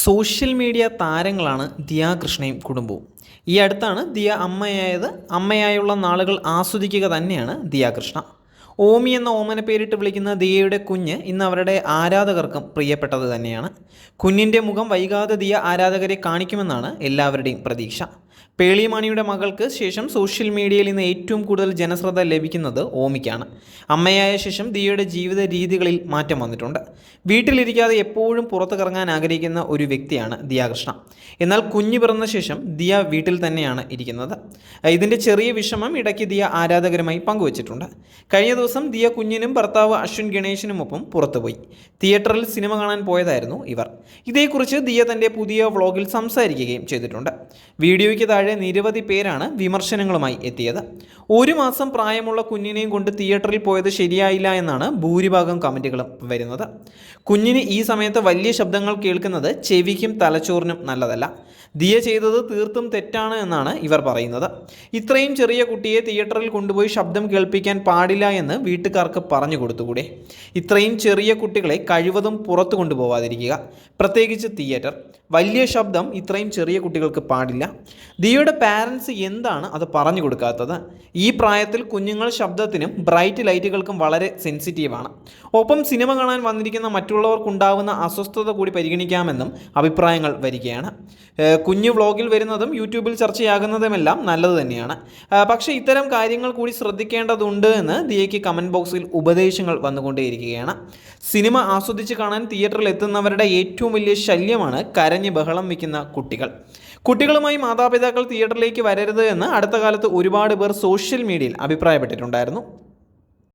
Social media താരങ്ങളാണ് ദിയ കൃഷ്ണയും കുടുംബവും. ഈ അടുത്താണ് ദിയ അമ്മയായത്. അമ്മയായുള്ള നാളുകൾ ആസ്വദിക്കുക തന്നെയാണ് ദിയ കൃഷ്ണ. ഓമി എന്ന ഓമന പേരിട്ട് വിളിക്കുന്ന ദിയയുടെ കുഞ്ഞ് ഇന്ന് അവരുടെ ആരാധകർക്കും പ്രിയപ്പെട്ടത് തന്നെയാണ്. കുഞ്ഞിൻ്റെ മുഖം വൈകാതെ ദിയ ആരാധകരെ കാണിക്കുമെന്നാണ് എല്ലാവരുടെയും പ്രതീക്ഷ. പേളിമാണിയുടെ മകൾക്ക് ശേഷം സോഷ്യൽ മീഡിയയിൽ ഇന്ന് ഏറ്റവും കൂടുതൽ ജനശ്രദ്ധ ലഭിക്കുന്നത് ഓമിക്കാണ്. അമ്മയായ ശേഷം ദിയയുടെ ജീവിത രീതികളിൽ മാറ്റം വന്നിട്ടുണ്ട്. വീട്ടിലിരിക്കാതെ എപ്പോഴും പുറത്തു കറങ്ങാൻ ആഗ്രഹിക്കുന്ന ഒരു വ്യക്തിയാണ് ദിയ കൃഷ്ണ. എന്നാൽ കുഞ്ഞ് പിറന്ന ശേഷം ദിയ വീട്ടിൽ തന്നെയാണ് ഇരിക്കുന്നത്. ഇതിൻ്റെ ചെറിയ വിഷമം ഇടയ്ക്ക് ദിയ ആരാധകരുമായി പങ്കുവച്ചിട്ടുണ്ട്. കഴിഞ്ഞ ദിവസം ദിയ കുഞ്ഞിനും ഭർത്താവ് അശ്വിൻ ഗണേശിനുമൊപ്പം പുറത്തുപോയി. തിയേറ്ററിൽ സിനിമ കാണാൻ പോയതായിരുന്നു ഇവർ. ഇതേക്കുറിച്ച് ദിയ തൻ്റെ പുതിയ വ്ളോഗിൽ സംസാരിക്കുകയും ചെയ്തിട്ടുണ്ട്. വീഡിയോയ്ക്ക് താഴെ നിരവധി പേരാണ് വിമർശനങ്ങളുമായി എത്തിയത്. 1 മാസം പ്രായമുള്ള കുഞ്ഞിനെയും കൊണ്ട് തിയേറ്ററിൽ പോയത് ശരിയായില്ല എന്നാണ് ഭൂരിഭാഗം കമൻറ്റുകളും വരുന്നത്. കുഞ്ഞിന് ഈ സമയത്ത് വലിയ ശബ്ദങ്ങൾ കേൾക്കുന്നത് ചെവിക്കും തലച്ചോറിനും നല്ലതല്ല. ദിയ ചെയ്തത് തീർത്തും തെറ്റാണ് എന്നാണ് ഇവർ പറയുന്നത്. ഇത്രയും ചെറിയ കുട്ടിയെ തിയേറ്ററിൽ കൊണ്ടുപോയി ശബ്ദം കേൾപ്പിക്കാൻ പാടില്ല എന്ന് വീട്ടുകാർക്ക് പറഞ്ഞു കൊടുത്തുകൂടെ? ഇത്രയും ചെറിയ കുട്ടികളെ കഴിവതും പുറത്തു കൊണ്ടുപോകാതിരിക്കുക, പ്രത്യേകിച്ച് തിയേറ്റർ. വലിയ ശബ്ദം ഇത്രയും ചെറിയ കുട്ടികൾക്ക് പാടില്ല. ദിയയുടെ പാരൻസ് എന്താണ് അത് പറഞ്ഞു കൊടുക്കാത്തത്? ഈ പ്രായത്തിൽ കുഞ്ഞുങ്ങൾ ശബ്ദത്തിനും ബ്രൈറ്റ് ലൈറ്റുകൾക്കും വളരെ സെൻസിറ്റീവാണ്. ഒപ്പം സിനിമ കാണാൻ വന്നിരിക്കുന്ന മറ്റുള്ളവർക്കുണ്ടാവുന്ന അസ്വസ്ഥത കൂടി പരിഗണിക്കാമെന്നും അഭിപ്രായങ്ങൾ വരികയാണ്. കുഞ്ഞു വ്ളോഗിൽ വരുന്നതും യൂട്യൂബിൽ ചർച്ചയാകുന്നതുമെല്ലാം നല്ലത് തന്നെയാണ്. പക്ഷേ ഇത്തരം കാര്യങ്ങൾ കൂടി ശ്രദ്ധിക്കേണ്ടതുണ്ട് എന്ന് ദിയയ്ക്ക് കമൻറ്റ് ബോക്സിൽ ഉപദേശങ്ങൾ വന്നുകൊണ്ടേയിരിക്കുകയാണ്. സിനിമ ആസ്വദിച്ച് കാണാൻ തിയേറ്ററിൽ എത്തുന്നവരുടെ ഏറ്റവും വലിയ ശല്യമാണ് കരഞ്ഞ് ബഹളം വയ്ക്കുന്ന കുട്ടികൾ. കുട്ടികളുമായി മാതാപിതാക്കൾ തിയേറ്ററിലേക്ക് വരരുത് എന്ന് അടുത്ത കാലത്ത് ഒരുപാട് പേർ സോഷ്യൽ മീഡിയയിൽ അഭിപ്രായപ്പെട്ടിട്ടുണ്ടായിരുന്നു.